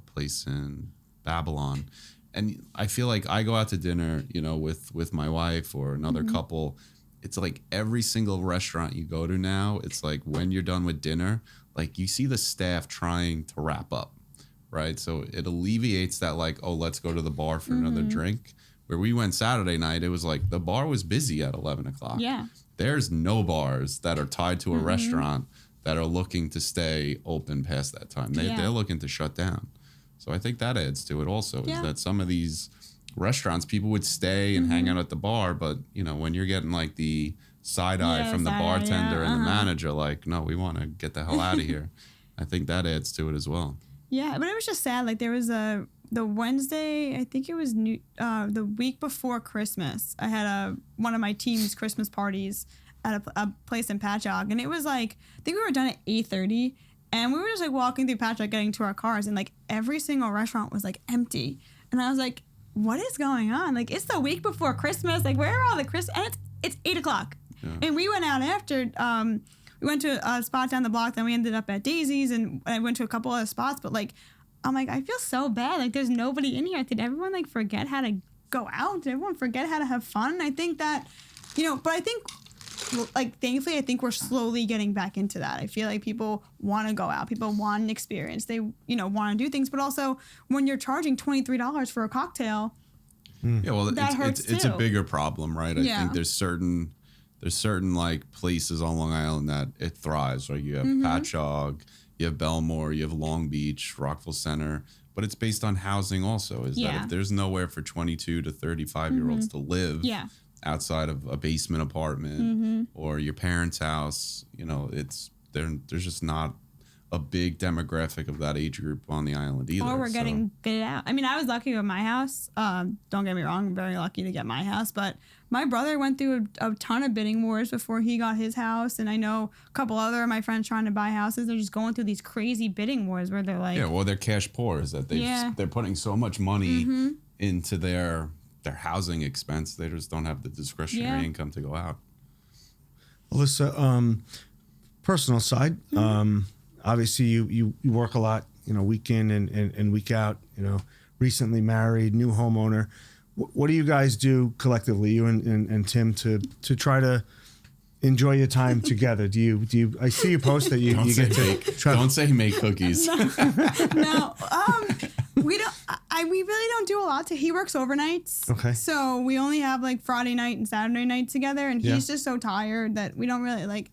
place in Babylon, and I feel like I go out to dinner, you know, with my wife or another couple. It's like every single restaurant you go to now, it's like when you're done with dinner, like you see the staff trying to wrap up, right? So it alleviates that like, oh, let's go to the bar for another drink. Where we went Saturday night, it was like the bar was busy at 11 o'clock. Yeah. There's no bars that are tied to a restaurant that are looking to stay open past that time. They're looking to shut down. So I think that adds to it also, is that some of these restaurants, people would stay and hang out at the bar, but you know, when you're getting like the side eye from the bartender and the manager, like, no, we want to get the hell out of here. I think that adds to it as well. Yeah, but it was just sad. Like there was the Wednesday, I think it was the week before Christmas, I had one of my team's Christmas parties at a place in Patchogue, and it was like, I think we were done at 8:30, and we were just like walking through Patchogue getting to our cars, and like every single restaurant was like empty, and I was like, what is going on? Like it's the week before Christmas, like where are all the Christmas? And it's 8 o'clock, and we went out after. We went to a spot down the block, then we ended up at Daisy's, and I went to a couple other spots, but like, I'm like, I feel so bad. Like, there's nobody in here. Did everyone, like, forget how to go out? Did everyone forget how to have fun? I think that, you know, but I think, like, thankfully, I think we're slowly getting back into that. I feel like people want to go out. People want an experience. They, you know, want to do things. But also, when you're charging $23 for a cocktail, yeah, well, that hurts it's too. a bigger problem, right? I think there's certain, like, places on Long Island that it thrives, right? You have Patchogue, you have Belmore, you have Long Beach, Rockville Center, but it's based on housing also. Is that if there's nowhere for 22 to 35-year-olds to live outside of a basement apartment or your parents' house, you know, there's just not a big demographic of that age group on the island either. Or we're getting bid out. I mean, I was lucky with my house. Don't get me wrong, I'm very lucky to get my house, but my brother went through a ton of bidding wars before he got his house, and I know a couple other of my friends trying to buy houses. They're just going through these crazy bidding wars where they're like, they're cash poor. Is that they're putting so much money into their housing expense, they just don't have the discretionary income to go out. Alyssa, personal side, obviously you work a lot, you know, week in and week out, you know, recently married, new homeowner. What do you guys do collectively, you and Tim, to try to enjoy your time together? Do you? I see you post that you get to try. Don't say make cookies. No, we don't. We really don't do a lot. He works overnights. Okay. So we only have like Friday night and Saturday night together, and he's just so tired that we don't really like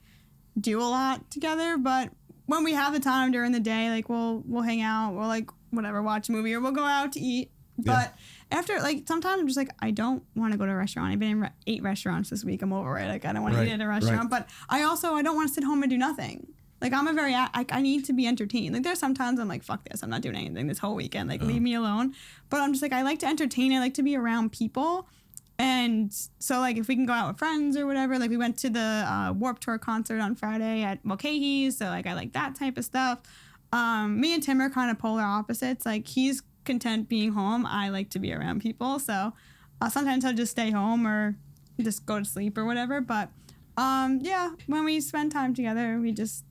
do a lot together. But when we have the time during the day, like we'll hang out, we'll like whatever, watch a movie, or we'll go out to eat. But after, like, sometimes I'm just like, I don't want to go to a restaurant. I've been in 8 restaurants this week. I'm over it. Like, I don't want to eat at a restaurant. But I don't want to sit home and do nothing. Like, I'm I need to be entertained. Like, there's sometimes I'm like, fuck this. I'm not doing anything this whole weekend. Like, leave me alone. But I'm just like, I like to entertain. I like to be around people. And so, like, if we can go out with friends or whatever, like, we went to the Warped Tour concert on Friday at Mulcahy's. So, like, I like that type of stuff. Me and Tim are kind of polar opposites. Like, he's content being home. I like to be around people. So, sometimes I'll just stay home or just go to sleep or whatever. But, when we spend time together, we just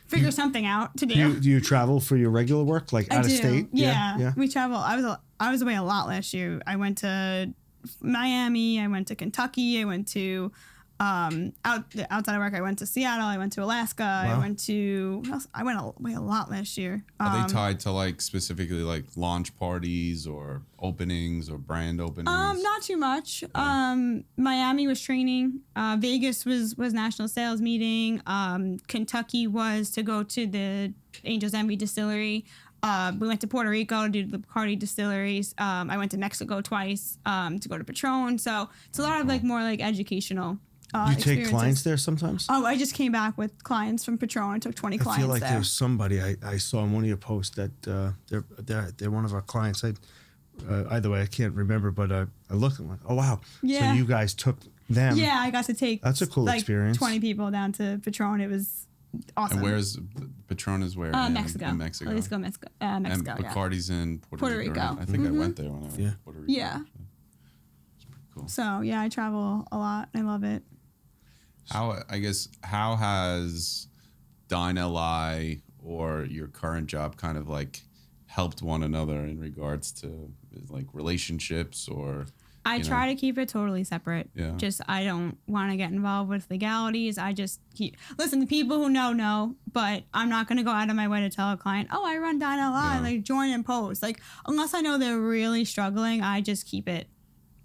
figure something out to do. Do you travel for your regular work, like out of state? Yeah, we travel. I was away a lot last year. I went to Miami. I went to Kentucky. I went to outside of work. I went to Seattle. I went to Alaska. Wow. I went away a lot last year. Are they tied to like specifically like launch parties or openings or brand openings? Not too much. Miami was training. Vegas was national sales meeting. Kentucky was to go to the Angel's Envy distillery. We went to Puerto Rico to do the Bacardi distilleries. I went to Mexico twice to go to Patron. So it's a lot of like more like educational you take clients there sometimes? Oh, I just came back with clients from Patron. I took 20 clients there. I feel like there's somebody I saw in one of your posts that they're one of our clients. Either way, I can't remember, but I looked and I'm like, oh, wow. Yeah. So you guys took them. Yeah, I got to take That's a cool experience. 20 people down to Patron. It was awesome. And where's Patron is where? Mexico. In Mexico. Mexico. Mexico. And Bacardi's in Puerto Rico. Right? I think I went there when I was in Puerto Rico. Yeah. So it's pretty cool. So yeah, I travel a lot. I love it. How has Dine LI or your current job kind of like helped one another in regards to like relationships or? I try to keep it totally separate. Yeah. Just, I don't want to get involved with legalities. I just listen, the people who know, but I'm not going to go out of my way to tell a client, oh, I run Dine LI, like join and post. Like, unless I know they're really struggling, I just keep it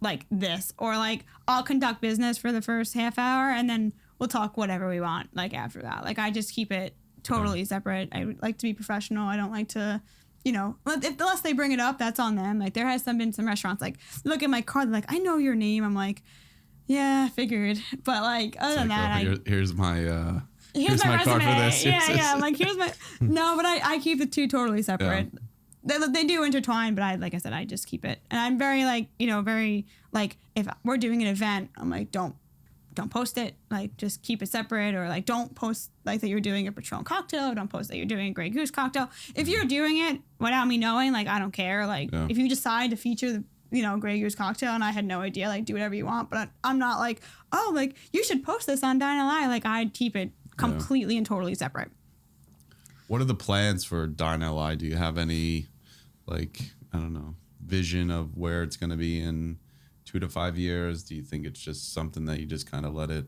like this. Or like, I'll conduct business for the first half hour and then we'll talk whatever we want, like after that. Like, I just keep it totally separate. I like to be professional. I don't like to, unless they bring it up, that's on them. Like, there has been some restaurants, like, look at my card, they're like, I know your name. I'm like, yeah, figured. But, like, other than that, here's my here's my card for this. Yeah. I'm like, here's my, no, but I keep the two totally separate. Yeah. They do intertwine, but like I said, I just keep it. And I'm very, like, very, like, if we're doing an event, I'm like, don't post it. Like, just keep it separate, or like, don't post like that you're doing a Patron cocktail, or don't post that you're doing a Grey Goose cocktail. If you're doing it without me knowing, like, I don't care. Like, if you decide to feature the, Grey Goose cocktail and I had no idea, like, do whatever you want. But I'm not like, oh, like, you should post this on Dine LI. Like, I keep it completely and totally separate. What are the plans for Dine LI? Do you have any, like, I don't know, vision of where it's going to be in 2 to 5 years? Do you think it's just something that you just kind of let it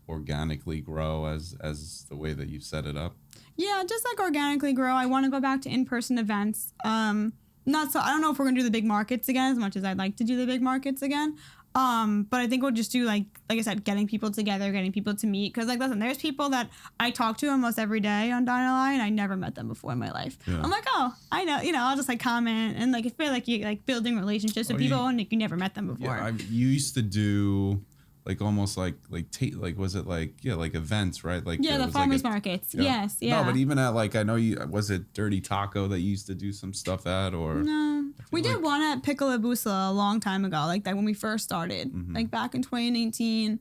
organically grow as the way that you set it up? Yeah, just like organically grow. I want to go back to in-person events. I don't know if we're going to do the big markets again as much as I'd like to do the big markets again. But I think we'll just do like I said, getting people together, getting people to meet. Because, like, listen, there's people that I talk to almost every day on Dine LI, and I never met them before in my life. Yeah. I'm like, oh, I know, I'll just like comment and like I feel like you like building relationships with people and like, you never met them before. Yeah, you used to do like almost like was it like like events, right? Like the farmers markets. Yeah. Yes, yeah. No, but even at like I know was it Dirty Taco that you used to do some stuff at or no? We did one at Piccola a long time ago, like that when we first started, like back in 2019.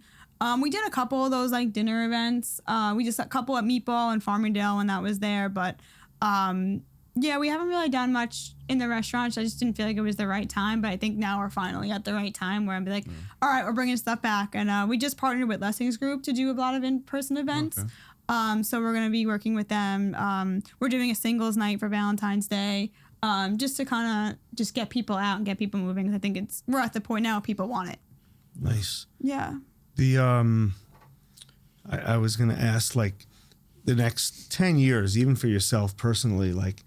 We did a couple of those like dinner events. We just a couple at Meatball and Farmingdale when that was there, but we haven't really done much in the restaurants. I just didn't feel like it was the right time, but I think now we're finally at the right time where I'm like, all right, we're bringing stuff back. And we just partnered with Lessings Group to do a lot of in-person events. Okay. So we're going to be working with them. We're doing a singles night for Valentine's Day, just to kind of just get people out and get people moving. 'Cause I think we're at the point now people want it. Nice. Yeah. I was going to ask, like, the next 10 years, even for yourself personally, like,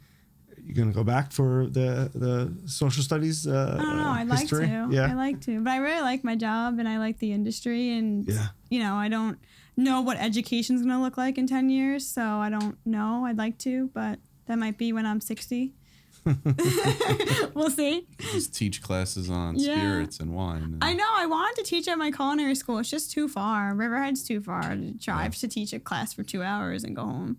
you're going to go back for the social studies I don't know. I'd history? Like to. Yeah. I like to. But I really like my job and I like the industry. And, I don't know what education's going to look like in 10 years. So I don't know. I'd like to, but that might be when I'm 60. We'll see. Just teach classes on spirits and wine. I know. I wanted to teach at my culinary school. It's just too far. Riverhead's too far to drive to teach a class for 2 hours and go home.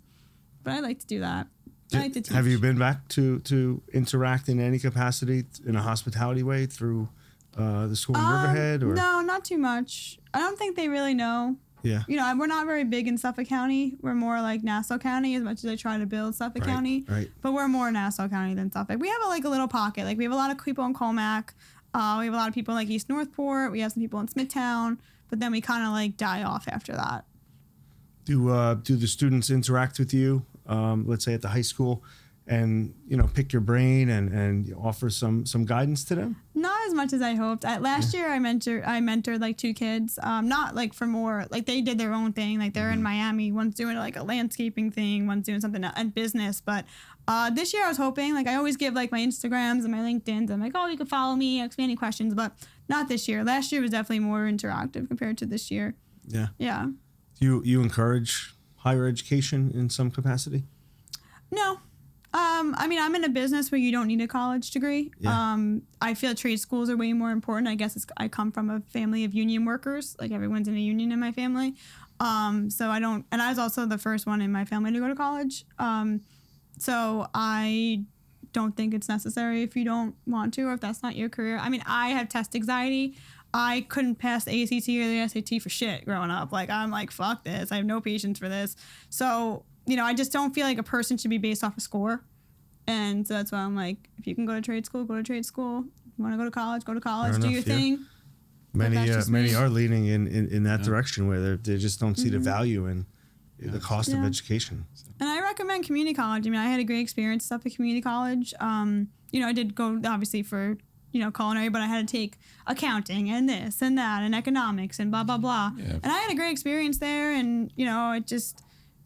But I like to do that. I like to teach. Have you been back to interact in any capacity in a hospitality way through the school in Riverhead? Or? No, not too much. I don't think they really know. Yeah. You know, we're not very big in Suffolk County. We're more like Nassau County, as much as I try to build Suffolk County. Right. But we're more Nassau County than Suffolk. We have a little pocket. Like we have a lot of people in Colmac. We have a lot of people in like East Northport. We have some people in Smithtown. But then we kind of like die off after that. Do the students interact with you, let's say at the high school, and pick your brain and offer some guidance to them? Not as much as I hoped. Last year I mentored like 2 kids. Not like for more, like they did their own thing. Like they're in Miami. One's doing like a landscaping thing. One's doing something in business. But this year I was hoping, like I always give like my Instagrams and my LinkedIn's. I'm like, oh, you can follow me, ask me any questions. But not this year. Last year was definitely more interactive compared to this year. Yeah. Yeah. You encourage higher education in some capacity? No. I mean, I'm in a business where you don't need a college degree. Yeah. I feel trade schools are way more important. I guess I come from a family of union workers. Like everyone's in a union in my family. So I don't, and I was also the first one in my family to go to college. So I don't think it's necessary if you don't want to, or if that's not your career. I mean, I have test anxiety. I couldn't pass the ACT or the SAT for shit growing up. Like, I'm like, fuck this. I have no patience for this. So, I just don't feel like a person should be based off a score. And so that's why I'm like, if you can go to trade school, go to trade school. You want to go to college, go to college, do your thing. Many are leaning in that direction where they just don't see the value in the cost of education. And I recommend community college. I mean, I had a great experience stuff at community college. I did go obviously for, culinary, but I had to take accounting and this and that and economics and blah, blah, blah. Yeah. And I had a great experience there. And, it just,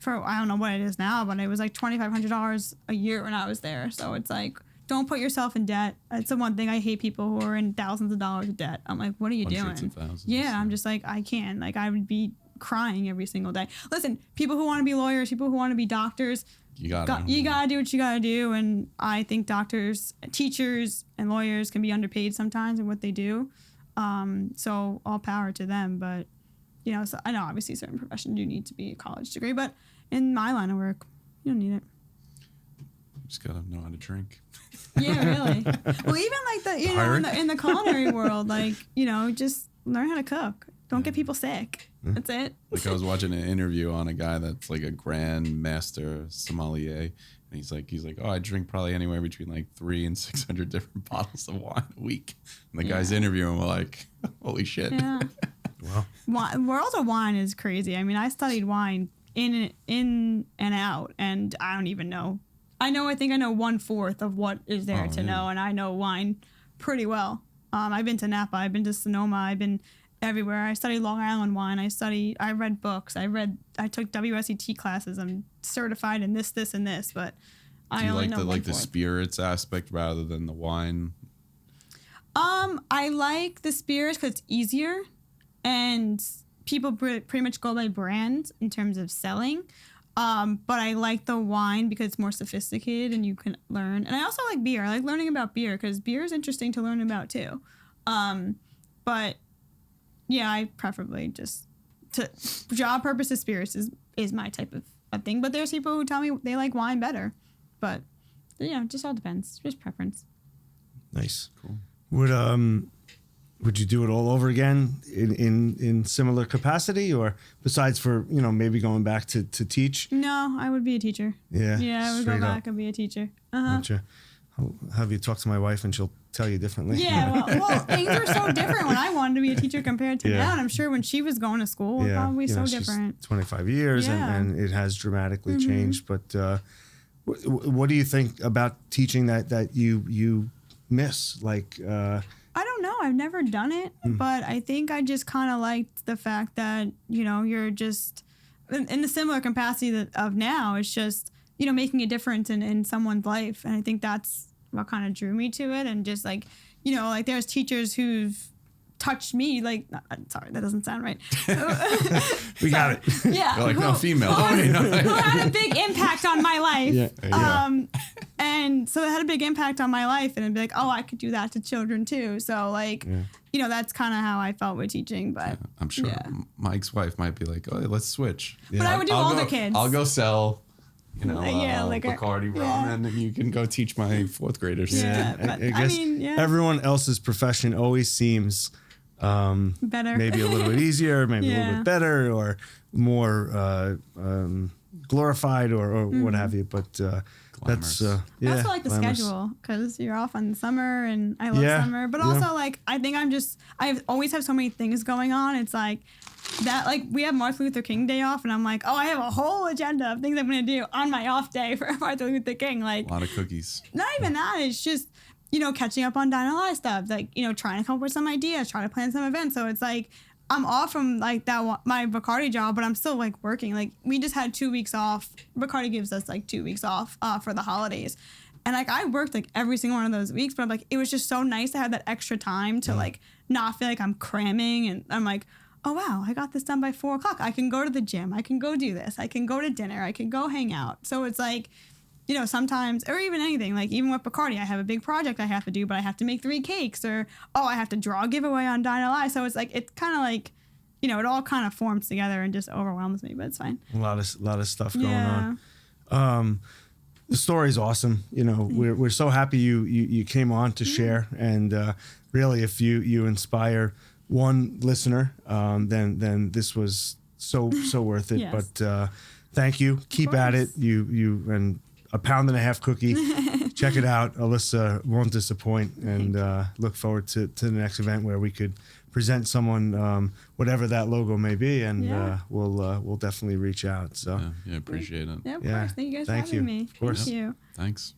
I don't know what it is now, but it was like $2,500 a year when I was there. So it's like, don't put yourself in debt. That's the one thing I hate, people who are in thousands of dollars of debt. I'm like, what are you doing? Yeah, I'm just like, I can't. Like, I would be crying every single day. Listen, people who want to be lawyers, people who want to be doctors, you gotta do what you gotta do. And I think doctors, teachers, and lawyers can be underpaid sometimes in what they do. So all power to them. But so I know obviously certain professions you need to be a college degree, but in my line of work, you don't need it. You just gotta know how to drink. Yeah, really. Well, even like in the culinary world, like just learn how to cook. Don't get people sick. That's it. Like I was watching an interview on a guy that's like a grand master sommelier, and he's like, oh, I drink probably anywhere between like 300 and 600 different bottles of wine a week. And the guy's interviewing, we're like, holy shit. Yeah. Wow. World of wine is crazy. I mean, I studied wine in and out, and I don't even know. I think I know 1/4 of what is there to know, and I know wine pretty well. I've been to Napa, I've been to Sonoma, I've been everywhere. I studied Long Island wine. I read books. I took WSET classes. I'm certified in this, and this, but I only know 1/4. Do you like the spirits aspect rather than the wine? I like the spirits because it's easier, and people pretty much go by brand in terms of selling. But I like the wine because it's more sophisticated and you can learn. And I also like beer. I like learning about beer because beer is interesting to learn about too. But yeah, I preferably just to job purposes, spirits is my type of thing. But there's people who tell me they like wine better. But it just all depends. It's just preference. Nice. Cool. Would you do it all over again in similar capacity, or besides for maybe going back to teach? No, I would be a teacher. Yeah. Yeah, I would go back and be a teacher. Gotcha. I'll have you talk to my wife and she'll tell you differently. Yeah, well, things were so different when I wanted to be a teacher compared to now. And I'm sure when she was going to school, it was probably so different. 25 years and it has dramatically changed. But what do you think about teaching that you miss? Like, I don't know. I've never done it, but I think I just kind of liked the fact that, you're just in the similar capacity of now. It's just, making a difference in someone's life. And I think that's what kind of drew me to it. And just like, like there's teachers who've touched me. Like, sorry, that doesn't sound right. We got it. Yeah. You're like, no, female. Who had a big impact on my life. Yeah. And so it had a big impact on my life, and it'd be like, oh, I could do that to children too. So like, you know, that's kind of how I felt with teaching. But I'm sure Mike's wife might be like, oh, let's switch. But I would do older kids. I'll go sell, you know, liquor. Bacardi rum, and you can go teach my fourth graders. Yeah, but I guess everyone else's profession always seems better, maybe a little bit easier, maybe a little bit better, or more glorified, or what have you. But that's I also like the schedule because you're off on the summer, and I love summer. But also, like, I think I always have so many things going on. It's like that, like, we have Martin Luther King Day off, and I'm like, oh, I have a whole agenda of things I'm going to do on my off day for Martin Luther King. Like, a lot of cookies. Not even that. It's just, you know, catching up on Dine LI stuff. Like, you know, trying to come up with some ideas, trying to plan some events. So it's like, I'm off from like my Bacardi job, but I'm still like working. Like, we just had 2 weeks off. Bacardi gives us like 2 weeks off for the holidays. And like, I worked like every single one of those weeks, but I'm like, it was just so nice to have that extra time to like not feel like I'm cramming. And I'm like, oh wow, I got this done by 4 o'clock. I can go to the gym. I can go do this. I can go to dinner. I can go hang out. So it's like, you know, sometimes, or even anything, like even with Bacardi, I have a big project I have to do, but I have to make 3 cakes, or, oh, I have to draw a giveaway on Dine LI. So it's like, it's kind of like, you know, it all kind of forms together and just overwhelms me, but it's fine. A lot of stuff going on. The story's awesome. You know, we're so happy you came on to share, and really, if you inspire one listener, then this was so worth it. Yes. But thank you. Keep at it. You and a £1.50 cookie. Check it out. Alyssa won't disappoint, and look forward to the next event where we could present someone, whatever that logo may be, and we'll definitely reach out. So yeah, appreciate it. Yeah, of course. Thank you guys for having me. Of course. Thank you. Thanks.